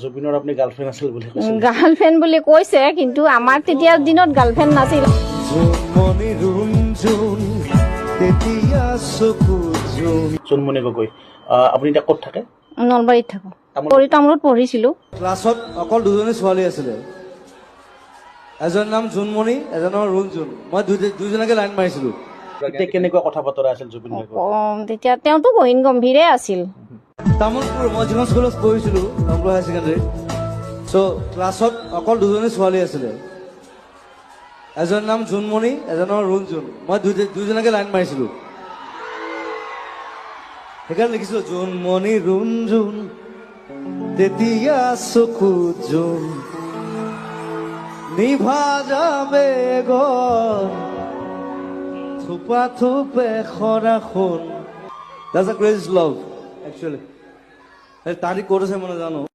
জুবিনৰ আপুনি গাৰ্লফ্ৰেণ্ড আছিল বুলি কৈছিল। গাৰ্লফ্ৰেণ্ড বুলি কৈছে, কিন্তু আমাৰ তেতিয়া দিনত গাৰ্লফ্ৰেণ্ড নাছিল। জোনমণি গগৈ, আপুনি এতিয়া ক'ত থাকে? নলবাৰীত থাকো। তামোলত পঢ়িছিলো। ক্লাছত অকল দুজনী ছোৱালী আছিলে, এজনৰ নাম জোনমণি, এজনৰ ৰুণজোন। মই দুইজনকে লাইন মাৰিছিলো। তেতিয়া কেনেকুৱা কথা বতৰা আছিল জুবিন গগৈ? তেতিয়া তেওঁতো গহীন গম্ভীৰে আছিল। তামোলপুৰ, মই যিখন স্কুলত পঢ়িছিলো তামোলপুৰ হায়াৰ ছেকেণ্ডেৰী, চ' ক্লাছত অকল দুজনী ছোৱালী আছিলে, এজনৰ নাম জোনমণি, এজনৰ ৰুণজোন। মই দুইজনকে লাইন মাৰিছিলো, সেইকাৰণে লিখিছিলো জোনমণি ৰুণজোন তেতিয়া চকু জোন নিভা যাবে গন থোপা থোপে খৰা খুন। That's a crazy love, actually. তাৰিখ কৰেছে মনে জানো।